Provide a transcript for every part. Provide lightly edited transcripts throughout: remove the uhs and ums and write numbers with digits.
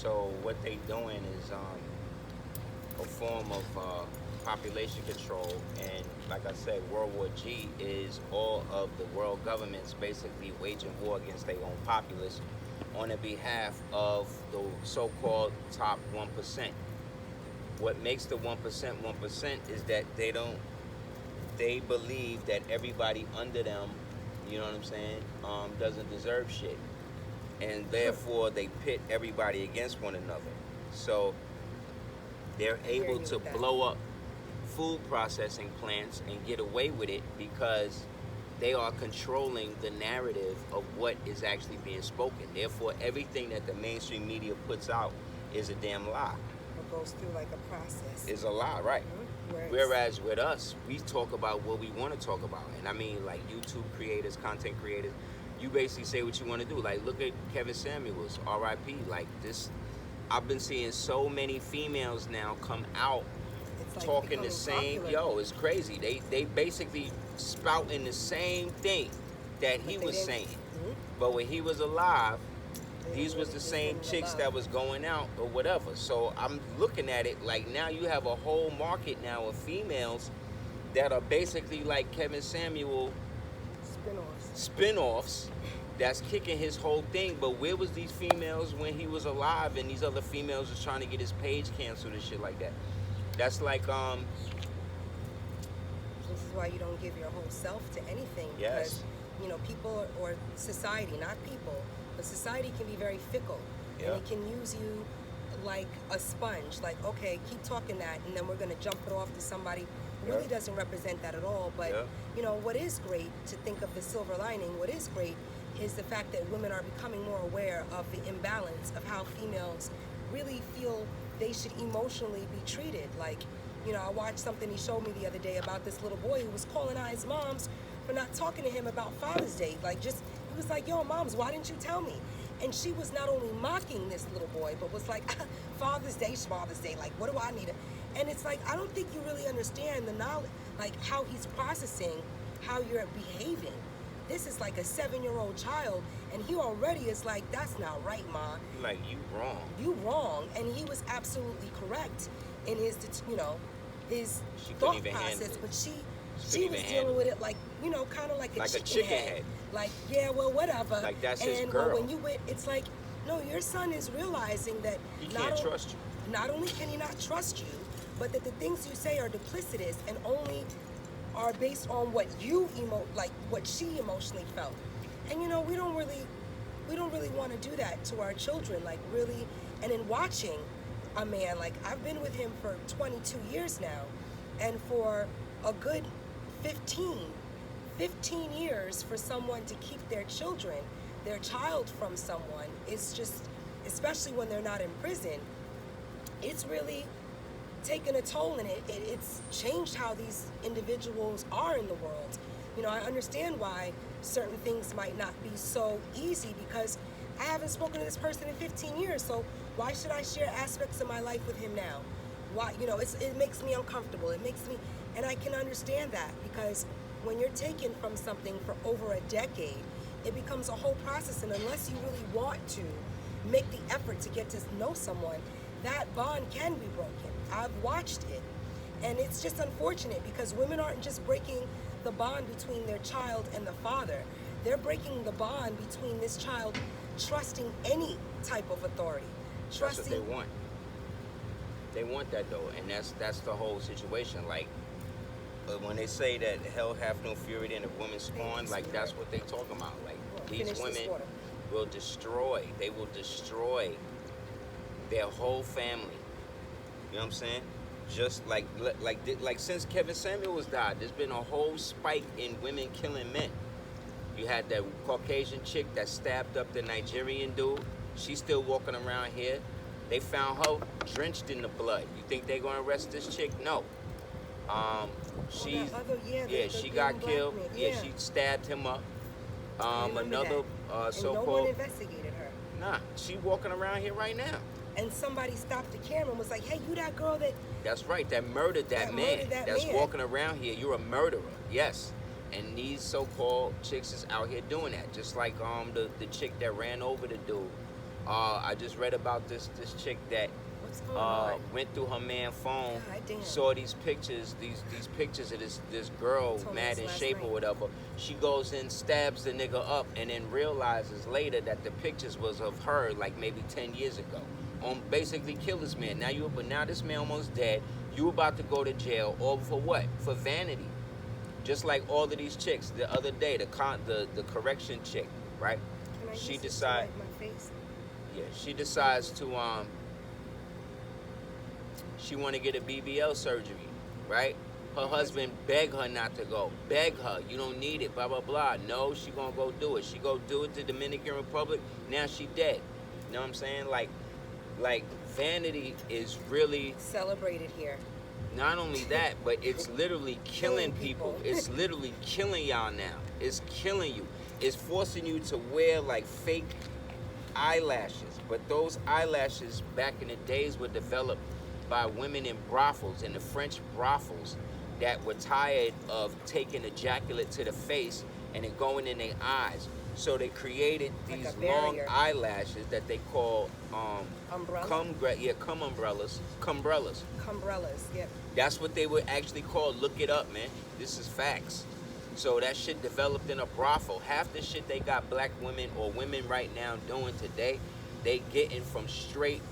So what they doing is a form of population control, and like I said, World War G is all of the world governments basically waging war against their own populace on the behalf of the so-called top 1%. What makes the 1% 1% is that they believe that everybody under them, you know what I'm saying, doesn't deserve shit. And therefore they pit everybody against one another. So they're able to blow up food processing plants and get away with it because they are controlling the narrative of what is actually being spoken. Therefore, everything that the mainstream media puts out is a damn lie. It goes through like a process. It's a lie, right? Mm-hmm. Whereas with us, we talk about what we want to talk about. And I mean, like YouTube creators, content creators, you basically say what you want to do. Like, look at Kevin Samuels, R.I.P. Like this, I've been seeing so many females now come out like talking the same. Popular. Yo, it's crazy. They basically spouting the same thing that he was saying. Mm-hmm. But when he was alive, these was the same chicks that was going out or whatever. So I'm looking at it like now you have a whole market now of females that are basically like Kevin Samuel spin-offs that's kicking his whole thing. But where was these females when he was alive and these other females was trying to get his page canceled and shit like that? That's like This is why you don't give your whole self to anything. Yes. Because, you know, people or society, not people, but society can be very fickle. Yeah. And it can use you like a sponge. Like, okay, keep talking that, and then we're going to jump it off to somebody who really doesn't represent that at all. But, you know, what is great, to think of the silver lining, what is great is the fact that women are becoming more aware of the imbalance of how females really feel they should emotionally be treated. Like, you know, I watched something he showed me the other day about this little boy who was calling out his moms for not talking to him about Father's Day. Like, just, he was like, yo, moms, why didn't you tell me? And she was not only mocking this little boy, but was like, Father's Day, like, what do I need? And it's like, I don't think you really understand the knowledge, like how he's processing how you're behaving. This is like a 7-year-old child, and he already is like, that's not right, Ma. Like, you wrong. You wrong. And he was absolutely correct in his, you know, his thought process, but she was dealing with it like, you know, kind of like a chicken head. Like, yeah, well, whatever. Like, that's his girl. But when you went, it's like, no, your son is realizing that he can't trust you. Not only can he not trust you, but that the things you say are duplicitous and only are based on what you like what she emotionally felt. And you know, we don't really want to do that to our children, like really. And in watching a man, like I've been with him for 22 years now, and for a good 15 years for someone to keep their child from someone, it's just, especially when they're not in prison, it's really taken a toll, and it's changed how these individuals are in the world. You know, I understand why certain things might not be so easy, because I haven't spoken to this person in 15 years, so why should I share aspects of my life with him now? Why, you know, it makes me uncomfortable. It makes me, and I can understand that, because when you're taken from something for over a decade, it becomes a whole process, and unless you really want to make the effort to get to know someone, that bond can be broken. I've watched it, and it's just unfortunate, because women aren't just breaking the bond between their child and the father. They're breaking the bond between this child trusting any type of authority. That's what they want. They want that though, and that's the whole situation. Like, when they say that hell hath no fury in a woman's scorn, like that's what they talking about. Like, these women will destroy. They will destroy their whole family. You know what I'm saying? Just like since Kevin Samuels died, there's been a whole spike in women killing men. You had that Caucasian chick that stabbed up the Nigerian dude. She's still walking around here. They found her drenched in the blood. You think they're gonna arrest this chick? No. She got killed. Yeah, she stabbed him up. Another so-called. No one investigated her. Nah, she walking around here right now. And somebody stopped the camera and was like, "Hey, you that girl that..." That's right. That murdered that man. That's walking around here. You're a murderer. Yes. And these so-called chicks is out here doing that. Just like the chick that ran over the dude I just read about this chick that What's going on? went through her man's phone, God damn. saw these pictures of this girl Told me mad this in last shape or night. whatever. She goes in, stabs the nigga up, and then realizes later that the pictures was of her like maybe 10 years ago. Basically kill this man. Now this man almost dead. You about to go to jail, all for what? For vanity. Just like all of these chicks. The other day, the correction chick, right? Can I She use this to decide. wipe my face? Yeah, she decides to she want to get a BBL surgery, right? Her husband beg her not to go. Beg her, you don't need it, blah, blah, blah. No, she gonna go do it. She go do it to Dominican Republic. Now she dead. You know what I'm saying? Like vanity is really Celebrated here. not only that, but it's literally killing people. It's literally killing y'all now. It's killing you. It's forcing you to wear like fake eyelashes. But those eyelashes back in the days were developed by women in brothels, in the French brothels, that were tired of taking ejaculate to the face and it going in their eyes. So they created Like these a long barrier. eyelashes that they call Umbrella? cum umbrellas. Cumbrellas. Cumbrellas, yep. That's what they were actually called. Look it up, man. This is facts. So that shit developed in a brothel. Half the shit they got black women or women right now doing today, they getting from straight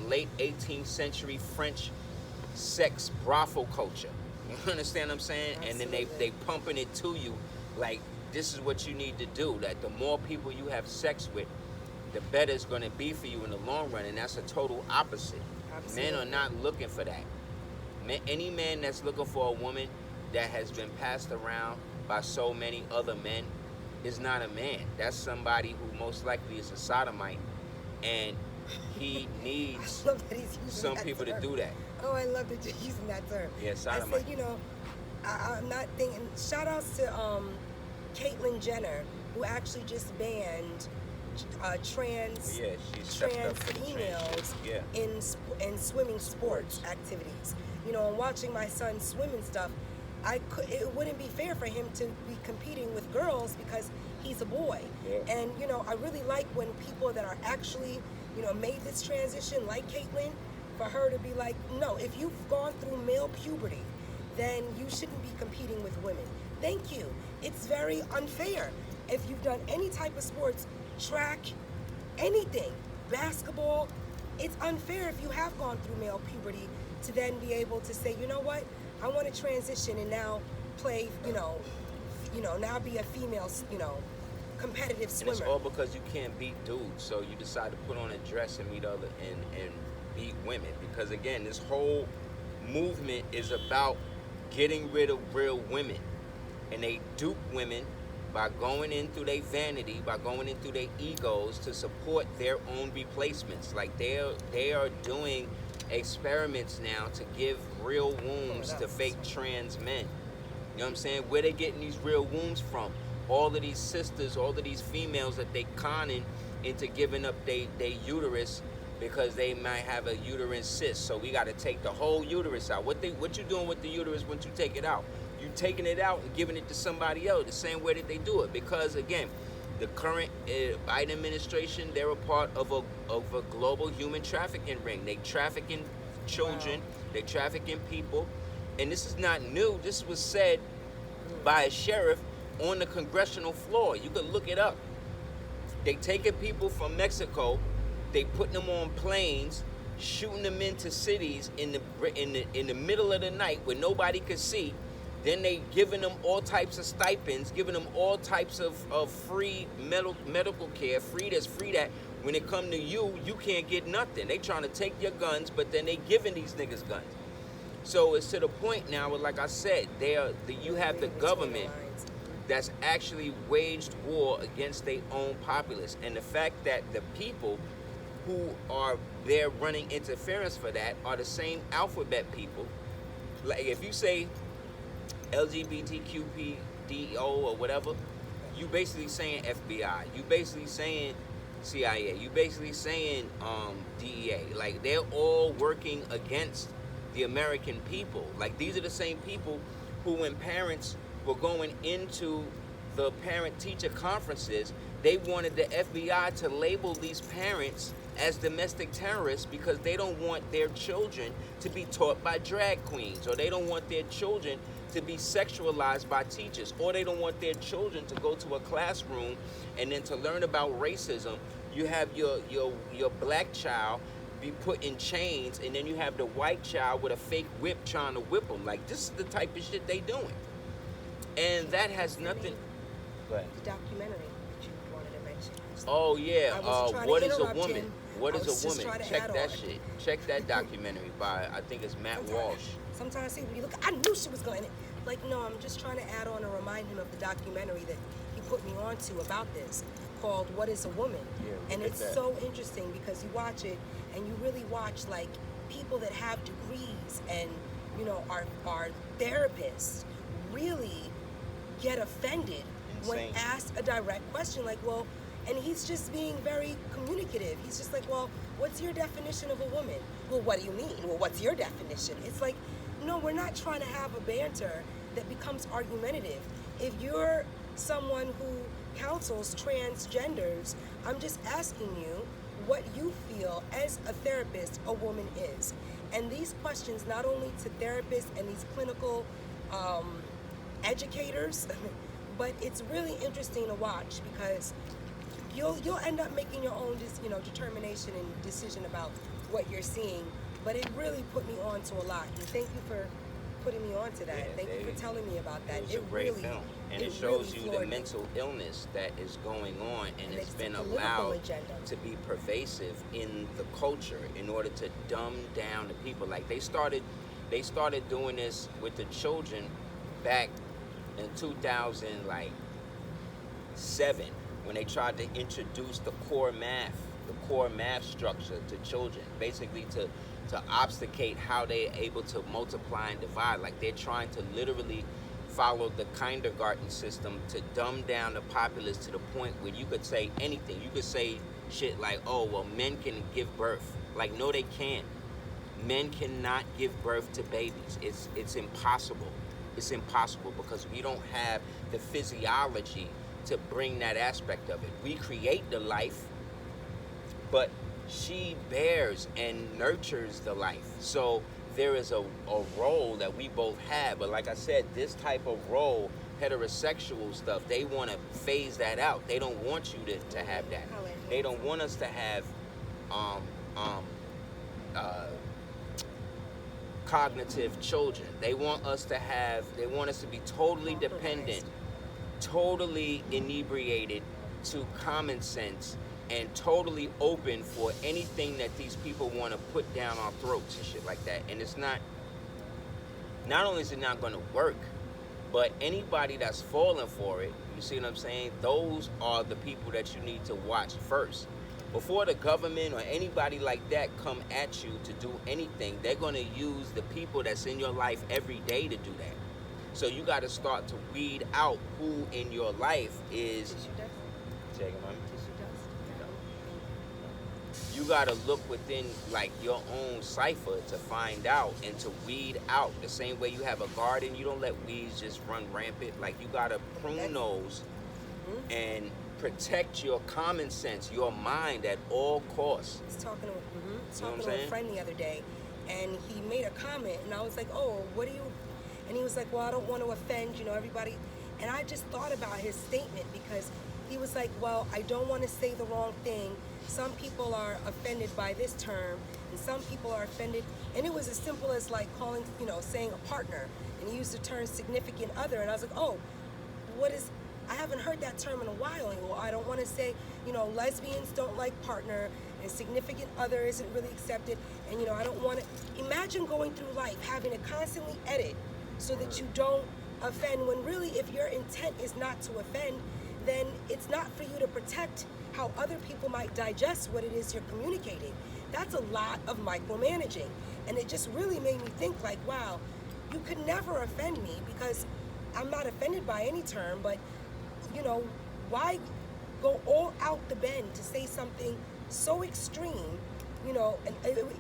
late 18th century French sex brothel culture. You understand what I'm saying? And then they pumping it to you like this is what you need to do. That the more people you have sex with, the better it's going to be for you in the long run. And that's a total opposite. Absolutely. Men are not looking for that. Any man that's looking for a woman that has been passed around by so many other men is not a man. That's somebody who most likely is a sodomite, and he needs I love that he's using some that people term. to do that. Oh, I love that you're using that term. Yeah, I sodomite. said, I'm not thinking. Shout outs to Caitlyn Jenner, who actually just banned trans Yeah, she stepped up for the trans females shit. Yeah. in swimming sports activities. And watching my son swim and stuff, it wouldn't be fair for him to be competing with girls because he's a boy. Yeah. And I really like when people that are actually made this transition, like Caitlyn, for her to be like, no, if you've gone through male puberty, then you shouldn't be competing with women. Thank you. It's very unfair. If you've done any type of sports, track, anything, basketball, it's unfair if you have gone through male puberty to then be able to say, you know what, I want to transition and now play, now be a female, competitive swimmer. And it's all because you can't beat dudes, so you decide to put on a dress and meet other and beat women. Because again, this whole movement is about getting rid of real women, and they dupe women by going in through their vanity, by going in through their egos to support their own replacements. Like they are doing experiments now to give real wombs to fake trans men. You know what I'm saying? Where they getting these real wombs from? All of these sisters, all of these females that they conning into giving up their uterus because they might have a uterine cyst. So we got to take the whole uterus out. What you doing with the uterus once you take it out? You taking it out and giving it to somebody else the same way that they do it. Because again, the current Biden administration, they're a part of a global human trafficking ring. They trafficking children, they trafficking people, and this is not new. This was said by a sheriff on the congressional floor. You can look it up. They taking people from Mexico, they putting them on planes, shooting them into cities in the middle of the night where nobody could see. Then they giving them all types of stipends, giving them all types of free medical care, free this, free that. When it come to you can't get nothing. They trying to take your guns, but then they giving these niggas guns. So it's to the point now where, like I said, you have the government that's actually waged war against their own populace. And the fact that the people who are there running interference for that are the same alphabet people. Like if you say LGBTQPDO or whatever, you basically saying FBI. You basically saying CIA. You basically saying DEA. Like they're all working against the American people. Like these are the same people who, when parents were going into the parent-teacher conferences, They wanted the FBI to label these parents as domestic terrorists because they don't want their children to be taught by drag queens, or they don't want their children to be sexualized by teachers, or they don't want their children to go to a classroom and then to learn about racism. You have your black child be put in chains, and then you have the white child with a fake whip trying to whip them. Like, this is the type of shit they doing. And that has nothing. Go ahead. The documentary that you wanted to mention. Oh yeah, What is a Woman? Him. What is a Woman? Check that on. shit. Check that documentary by, I think it's Matt Walsh. Sometimes I see when you look, I knew she was going to. Like, no, I'm just trying to add on and remind him of the documentary that he put me on to about this, called What is a Woman? Yeah, and it's so interesting because you watch it and you really watch like people that have degrees and, you know, are therapists really get offended when asked a direct question like, well, and he's just being very communicative. He's just like, well, what's your definition of a woman? Well, what do you mean? Well, what's your definition? It's like, no, we're not trying to have a banter that becomes argumentative. If you're someone who counsels transgenders, I'm just asking you what you feel as a therapist a woman is. And these questions, not only to therapists and these clinical educators, but it's really interesting to watch because you'll end up making your own determination and decision about what you're seeing. But it really put me on to a lot. And thank you for putting me on to that. Yeah, thank you for telling me about that. It was a great film. And it shows you the mental illness that is going on, and it's been allowed to be pervasive in the culture in order to dumb down the people. Like they started doing this with the children back in 2007 when they tried to introduce the core math structure to children, basically to obfuscate how they're able to multiply and divide. Like they're trying to literally follow the kindergarten system to dumb down the populace to the point where you could say anything. You could say shit like, oh, well, men can give birth. Like, no, they can't. Men cannot give birth to babies. It's impossible. It's impossible because we don't have the physiology to bring that aspect of it. We create the life, but she bears and nurtures the life. So there is a role that we both have. But like I said, this type of role, heterosexual stuff, they want to phase that out. They don't want you to have that. They don't want us to have cognitive children. They want us to be totally dependent, totally inebriated to common sense, and totally open for anything that these people want to put down our throats and shit like that. And it's not only is it not going to work, but anybody that's falling for it, you see what I'm saying? Those are the people that you need to watch first. Before the government or anybody like that come at you to do anything, they're going to use the people that's in your life every day to do that. So you got to start to weed out who in your life is... You gotta look within like your own cipher to find out and to weed out. The same way you have a garden, you don't let weeds just run rampant. Like you gotta prune those and protect your common sense, your mind at all costs. I was talking to a friend the other day, and he made a comment, and I was like, "Oh, what do you?" And he was like, "Well, I don't want to offend, everybody." And I just thought about his statement because he was like, "Well, I don't want to say the wrong thing. Some people are offended by this term, and some people are offended." And it was as simple as like calling, saying a partner. And he used the term significant other. And I was like, oh, I haven't heard that term in a while. And well, I don't want to say, lesbians don't like partner, and significant other isn't really accepted. And, I don't want to. Imagine going through life having to constantly edit so that you don't offend, when really if your intent is not to offend, then it's not for you to protect how other people might digest what it is you're communicating. That's a lot of micromanaging. And it just really made me think like, wow, you could never offend me because I'm not offended by any term, but why go all out the bend to say something so extreme, and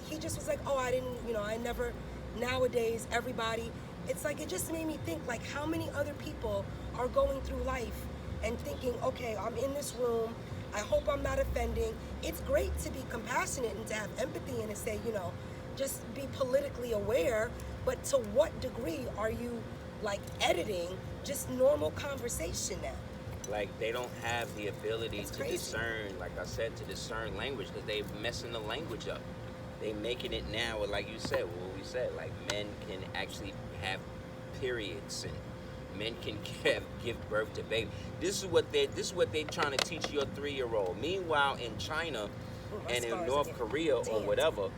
he just was like, oh, I didn't, I never, nowadays, everybody, it's like, it just made me think like how many other people are going through life and thinking, okay, I'm in this room, I hope I'm not offending. It's great to be compassionate and to have empathy and to say, you know, just be politically aware, but to what degree are you like editing just normal conversation now? Like they don't have the ability It's to crazy. discern, like I said, to discern language because they're messing the language up. They making it now, like you said, what we said, like men can actually have periods and men can give birth to babies. This is what they're trying to teach your 3-year-old. Meanwhile, in China My and in scars North are Korea or getting whatever,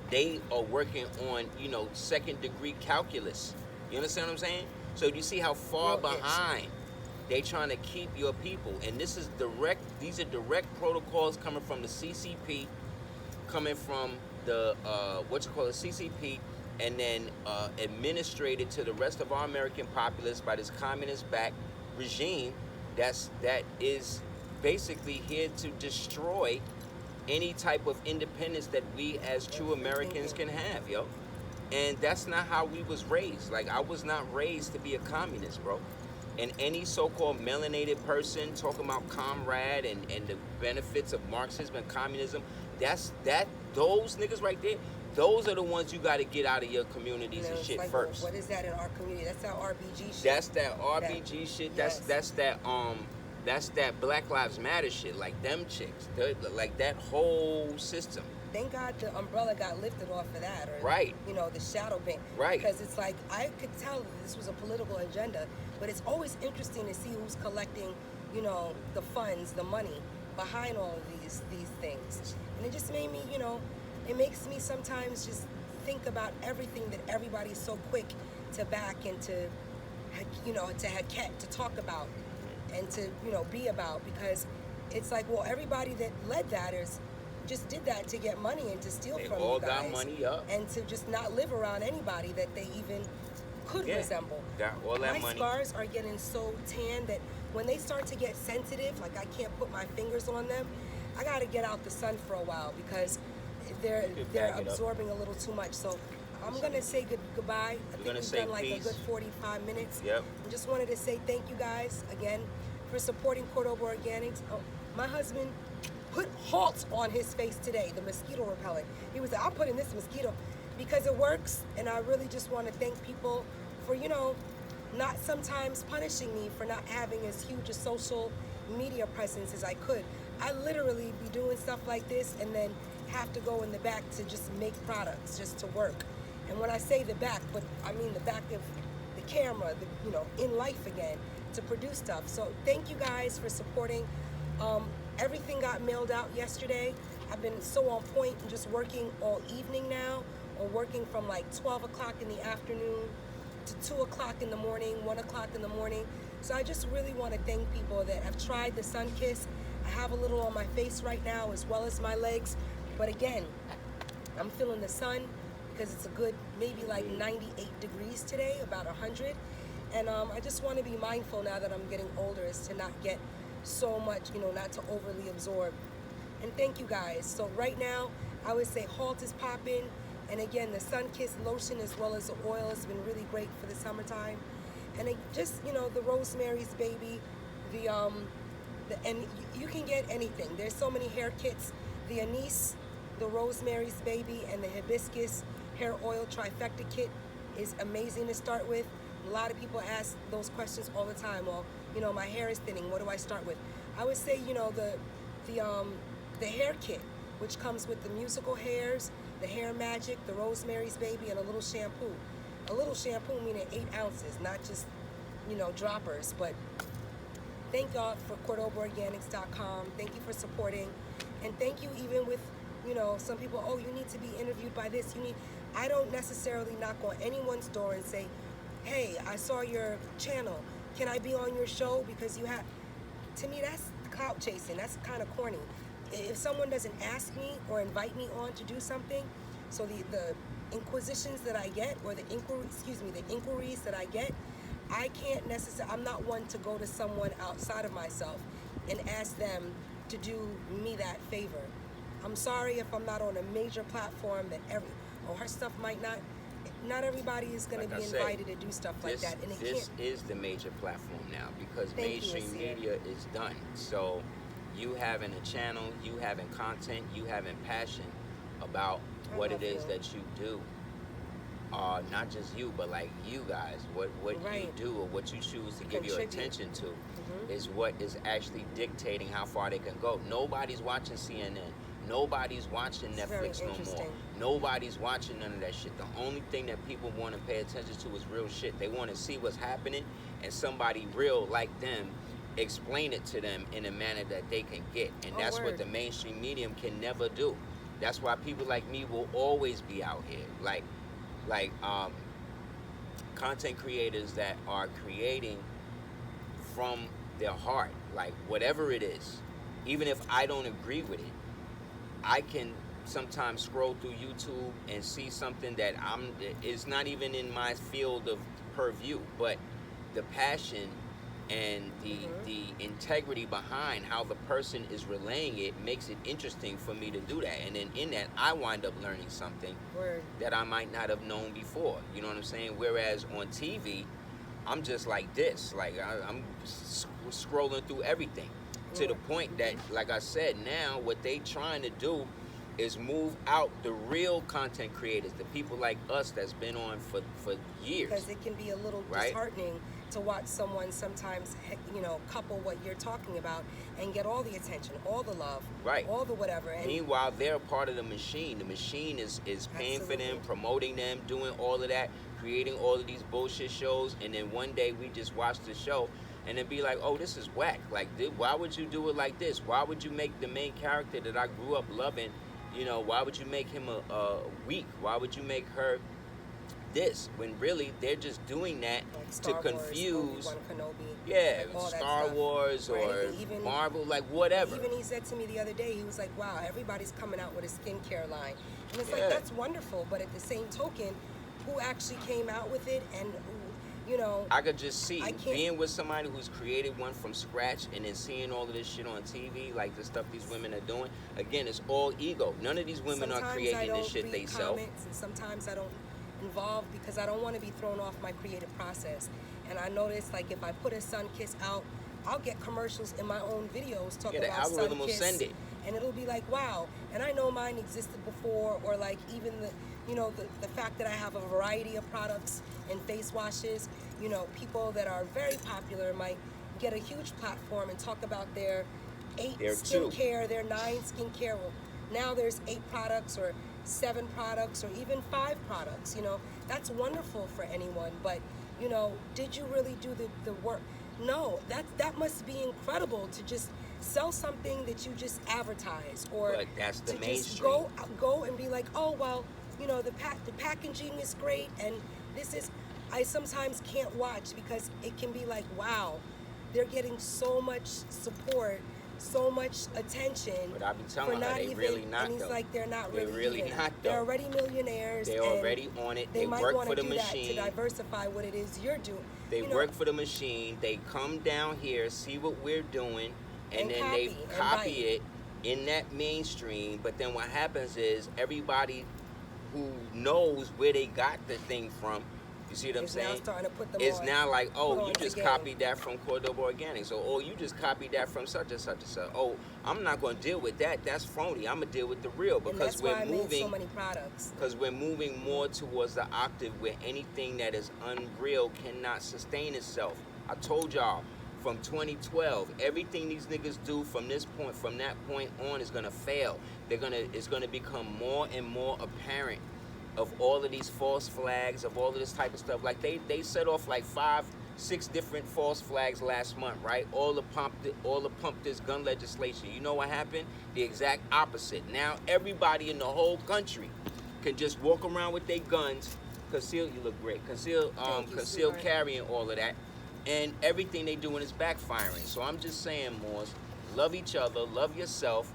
they are working on, you know, 2nd degree calculus. You understand what I'm saying? So you see how far Real itch. behind they trying to keep your people. And this is direct, these are direct protocols coming from the CCP, coming from the, CCP, and then administrated to the rest of our American populace by this communist-backed regime that is basically here to destroy any type of independence that we as true Americans can have, yo. And that's not how we was raised. Like, I was not raised to be a communist, bro. And any so-called melanated person talking about comrade and the benefits of Marxism and communism, those niggas right there, those are the ones you got to get out of your communities You know, and it's shit like, first. what is that in our community? That's that RBG shit. That's that RBG shit. Yes. That's that Black Lives Matter shit. Like them chicks, like that whole system. Thank God the umbrella got lifted off of that, or Right. you know, the shadow ban. Right. Because it's like I could tell that this was a political agenda, but it's always interesting to see who's collecting, you know, the funds, the money behind all of these things. And it just made me, you know, it makes me sometimes just think about everything that everybody's so quick to back and to, you know, to talk about and to, you know, be about, because it's like, well, everybody that led that just did that to get money and to steal They from all you guys, got money up. and to just not live around anybody that they even could resemble. Got all that My money. scars are getting so tan that when they start to get sensitive, like I can't put my fingers on them, I gotta get out the sun for a while because they're back it up. absorbing a little too much. So I'm gonna say goodbye. I think gonna we've say done like peace. a good 45 minutes. Yep. I just wanted to say thank you guys again for supporting Cordoba Organics. Oh, my husband put halt on his face today, the mosquito repellent. He was like, I'm putting this mosquito because it works, and I really just want to thank people for, you know, not sometimes punishing me for not having as huge a social media presence as I could. I literally be doing stuff like this and then have to go in the back to just make products, just to work. And when I say the back, but I mean the back of the camera, you know, in life again, to produce stuff. So thank you guys for supporting. Everything got mailed out yesterday. I've been so on point and just working all evening now, or working from like 12 o'clock in the afternoon to 2 o'clock in the morning, 1 o'clock in the morning. So I just really want to thank people that have tried the Sun Kiss. I have a little on my face right now as well as my legs. But again, I'm feeling the sun because it's a good maybe like 98 degrees today, about 100. And I just want to be mindful now that I'm getting older is to not get so much, you know, not to overly absorb. And thank you guys. So right now, I would say halt is popping. And again, the Sun Kiss lotion as well as the oil has been really great for the summertime. And it just, you know, the Rosemary's Baby, and you can get anything. There's so many hair kits. The Anise, the Rosemary's Baby, and the Hibiscus Hair Oil Trifecta Kit is amazing to start with. A lot of people ask those questions all the time. Well, you know, my hair is thinning. What do I start with? I would say, you know, the hair kit, which comes with the musical hairs, the hair magic, the Rosemary's Baby, and a little shampoo. A little shampoo meaning 8 ounces, not just, you know, droppers. But thank y'all for CordobaOrganics.com. Thank you for supporting, and thank you even with, you know, some people. Oh, you need to be interviewed by this. I don't necessarily knock on anyone's door and say, hey, I saw your channel. Can I be on your show? Because you have, to me, that's clout chasing. That's kind of corny. If someone doesn't ask me or invite me on to do something, so the inquisitions that I get, or the inquiries that I get, I can't necessarily, I'm not one to go to someone outside of myself and ask them to do me that favor. I'm sorry if I'm not on a major platform that her stuff might not, not everybody is going to Like be I said, invited to do stuff like that, and it this can't. is the major platform now because Thank you, mainstream Aseer. media is done. So you having a channel, you having content, you having passion about I what love it is you. that you do. Not just you, but like you guys, what you Right. do or what you choose to give your Contribute. attention to Mhm. is what is actually dictating how far they can go. Nobody's watching CNN. Nobody's watching It's very Netflix no more. interesting. Nobody's watching none of that shit. The only thing that people want to pay attention to is real shit. They want to see what's happening and somebody real like them explain it to them in a manner that they can get. And Oh, that's what word. the mainstream medium can never do. That's why people like me will always be out here. Like content creators that are creating from their heart, like whatever it is, even if I don't agree with it, I can sometimes scroll through YouTube and see something that it's not even in my field of purview, but the passion and the integrity behind how the person is relaying it makes it interesting for me to do that. And then in that, I wind up learning something Word. that I might not have known before. You know what I'm saying? Whereas on TV, I'm just like this. Like I'm scrolling through everything to the point that, like I said, now what they trying to do is move out the real content creators, the people like us that's been on for years. Because it can be a little Right. disheartening to watch someone sometimes, couple what you're talking about and get all the attention, all the love, Right. all the whatever. And Meanwhile, they're a part of the machine. The machine is paying for them, Absolutely. promoting them, doing all of that, creating all of these bullshit shows, and then one day we just watch the show and then be like, oh, this is whack. Like, why would you do it like this? Why would you make the main character that I grew up loving, why would you make him a weak? Why would you make her this? When really they're just doing that like to Star confuse. Wars, Obi-Wan Kenobi, Yeah, like all that Star stuff. Wars Or or anything, even- Marvel, like whatever. Even he said to me the other day, he was like, wow, everybody's coming out with a skincare line. And it's Yeah. like, that's wonderful. But at the same token, who actually came out with it and who, I could just see I can't- being with somebody who's created one from scratch and then seeing all of this shit on TV, like the stuff these women are doing. Again, it's all ego. None of these women sometimes are I creating don't this shit read they self. comments, and sometimes I don't involve because I don't want to be thrown off my creative process. And I notice, like, if I put a sun kiss out, I'll get commercials in my own videos talking Yeah, the about algorithm sun will kiss, send it. and it'll be like, wow. And I know mine existed before, or like even the fact that I have a variety of products and face washes. People that are very popular might get a huge platform and talk about their 8 Their 2. skincare, their 9 skincare. Well, now there's 8 products or 7 products or even 5 products. That's wonderful for anyone. But did you really do the work? No, that must be incredible to just sell something that you just advertise, or But that's the to mainstream. just go and be like, oh well, the packaging is great, and this is. I sometimes can't watch because it can be like, wow, they're getting so much support, so much attention. But I be for telling her not they even, really not and he's though. like, they're not They really. really even. not, They're though. already millionaires. They're and already on it. They might work want for to the do that to machine. diversify what it is you're doing. They work for the machine. They come down here, see what we're doing, and then they and copy bite. it in that mainstream. But then what happens is everybody who knows where they got the thing from, you see what I'm Is now saying? starting to put them It's on. now like, put oh, on you just the game. copied that from Cordoba Organics. So, oh, you just copied that from such and such and such. Oh, I'm not going to deal with that. That's phony. I'm going to deal with the real And because that's why we're I made so moving. many products. Because we're moving more towards the octave where anything that is unreal cannot sustain itself. I told y'all from 2012, everything these niggas do from that point on is gonna fail. It's gonna become more and more apparent of all of these false flags, of all of this type of stuff. Like they set off like 5-6 different false flags last month, right? All the pump this gun legislation. You know what happened? The exact opposite. Now everybody in the whole country can just walk around with their guns, you look great, conceal sweetheart. carry and all of that, and everything they doing is backfiring. So I'm just saying, Moors, love each other, love yourself,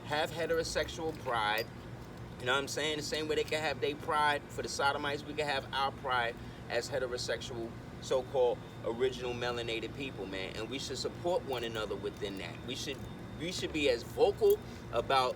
have heterosexual pride. You know what I'm saying? The same way they can have their pride for the sodomites, we can have our pride as heterosexual, so-called original melanated people, man. And we should support one another within that. We should be as vocal about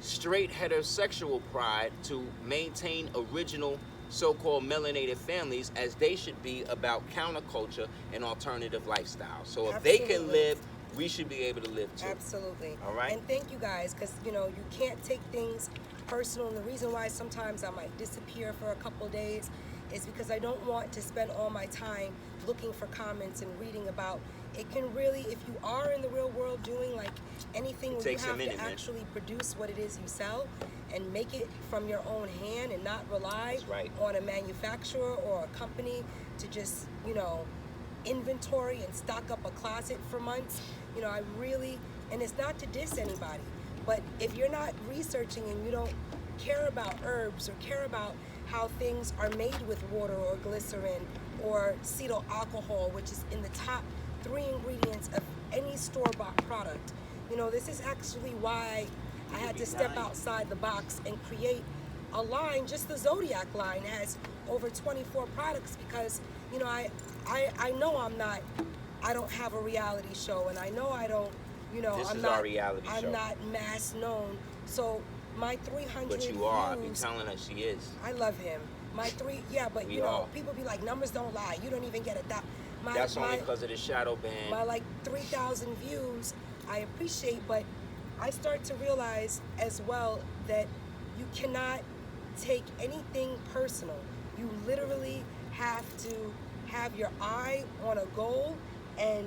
straight heterosexual pride to maintain original so-called melanated families as they should be about counterculture and alternative lifestyle. So if they can live, we should be able to live too. Absolutely. All right. And thank you guys, because you know you can't take things personal. And the reason why sometimes I might disappear for a couple of days is because I don't want to spend all my time looking for comments and reading about. It can really, if you are in the real world doing like anything where you have to actually produce what it is you sell and make it from your own hand and not rely on a manufacturer or a company to just, you know, inventory and stock up a closet for months. You know, I really, and it's not to diss anybody, but if you're not researching and you don't care about herbs or care about how things are made with water or glycerin or cetyl alcohol, which is in the top 3 ingredients of any store-bought product. You know, this is actually why I had to step outside the box and create a line. Just the Zodiac line has over 24 products because, you know, I know I don't have a reality show, and I know I don't, you know, I'm not mass known. So my 300 But you are. You're telling us she is. I love him. My 3, yeah, but you know, people be like, numbers don't lie. You don't even get it. That's only because of the shadow band. My like 3,000 views, I appreciate, but I start to realize as well that you cannot take anything personal. You literally have to have your eye on a goal and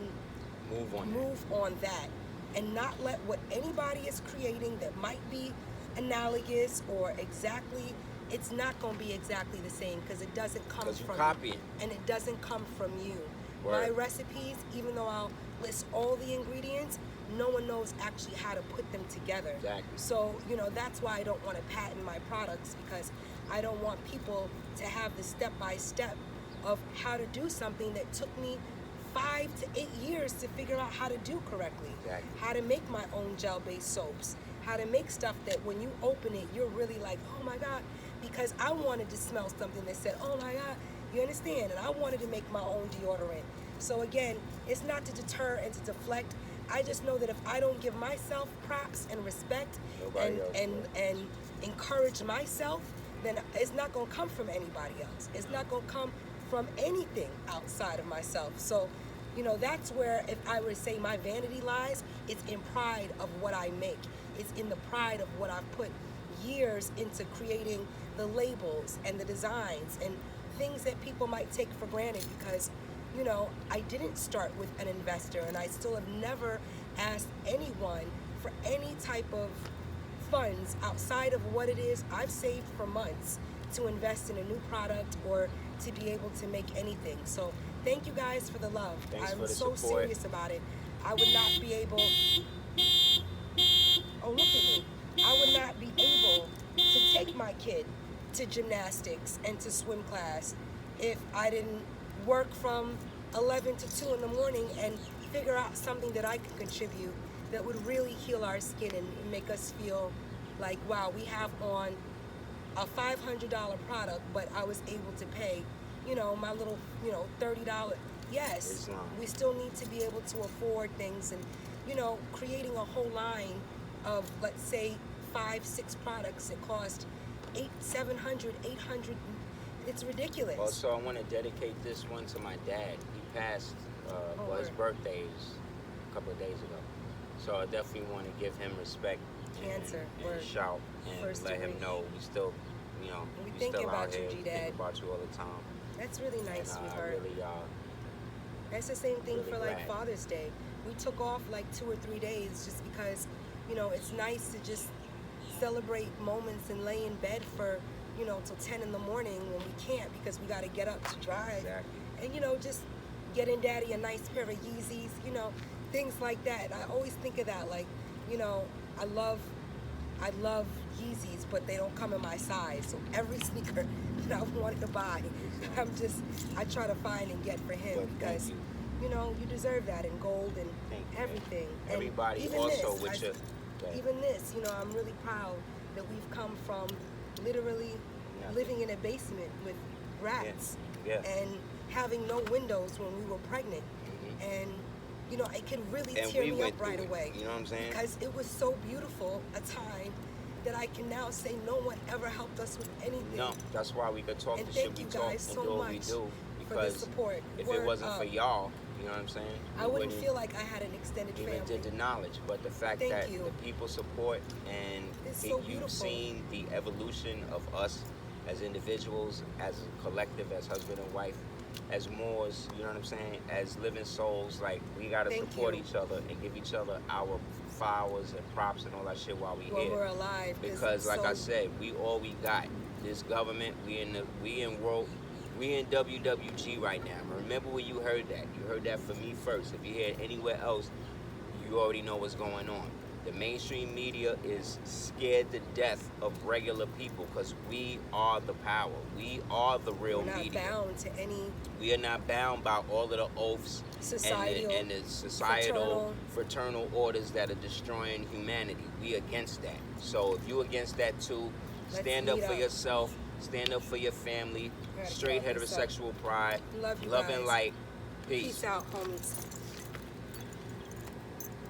move on that, and not let what anybody is creating that might be analogous or exactly, it's not going to be exactly the same because it doesn't come from you, and it doesn't come from you. My recipes, even though I'll list all the ingredients, no one knows actually how to put them together. Exactly. So, you know, that's why I don't want to patent my products, because I don't want people to have the step-by-step of how to do something that took me 5 to 8 years to figure out how to do correctly. Exactly. How to make my own gel-based soaps. How to make stuff that when you open it, you're really like, oh my God, because I wanted to smell something that said, oh my God, you understand? And I wanted to make my own deodorant. So again, it's not to deter and to deflect. I just know that if I don't give myself props and respect and encourage myself, then it's not going to come from anybody else. It's not going to come from anything outside of myself. So, you know, that's where, if I were to say my vanity lies, it's in pride of what I make. It's in the pride of what I've put years into creating the labels and the designs and things that people might take for granted, because, you know, I didn't start with an investor, and I still have never asked anyone for any type of funds outside of what it is I've saved for months to invest in a new product or to be able to make anything. So thank you guys for the love. I'm so serious about it. I would not be able, oh look at me, I would not be able to take my kid to gymnastics and to swim class if I didn't work from 11 to 2 in the morning and figure out something that I could contribute that would really heal our skin and make us feel like, wow, we have on a $500 product, but I was able to pay, you know, my little, you know, $30. Yes, we still need to be able to afford things, and, you know, creating a whole line of, let's say, 5-6 products that cost $700, $800. It's ridiculous. Also, I want to dedicate this one to my dad. He passed, his birthday was a couple of days ago. So I definitely want to give him respect and shout and let him know we still, you know, we still out here. We think about you all the time. That's really nice, sweetheart. Really, that's the same thing really for like glad. Father's Day. We took off like 2 or 3 days just because, you know, it's nice to just celebrate moments and lay in bed for, you know, till 10 in the morning when we can't because we got to get up to drive. Exactly. And, you know, just getting daddy a nice pair of Yeezys, you know, things like that. I always think of that, like, you know, I love Yeezys, but they don't come in my size. So every sneaker that I wanted to buy, I try to find and get for him because, you know, you deserve that in gold and everything. Everybody and even also this, even this, you know, I'm really proud that we've come from literally living in a basement with rats and having no windows when we were pregnant. And, you know, it can really tear me up right away. You know what I'm saying? Because it was so beautiful a time that I can now say no one ever helped us with anything. No, that's why we could talk And the shit thank we you talk guys and so do what we much do. for the Because support. if Word it wasn't for up. y'all, you know what I'm saying? I we wouldn't wouldn't feel like I had an extended even family. did the knowledge. But the fact Thank that you. the people support and It's so you've beautiful. seen the evolution of us as individuals, as a collective, as husband and wife, as Moors, you know what I'm saying? As living souls, like we gotta Thank support you. each other and give each other our flowers and props and all that shit while we When here. we're alive. Because like so, I said, we all we got. This government, we in WWG right now. Remember when you heard that? You heard that from me first. If you hear it anywhere else, you already know what's going on. The mainstream media is scared to death of regular people because we are the power. We are the real we're not media. bound to any We are not bound by all of the oaths societal, and the societal fraternal orders that are destroying humanity. We against that. So if you against that too, Let's stand up meet for up. yourself, stand up for your family, Gotta straight get off this heterosexual pride, Love you love guys. and light, Peace out, homies.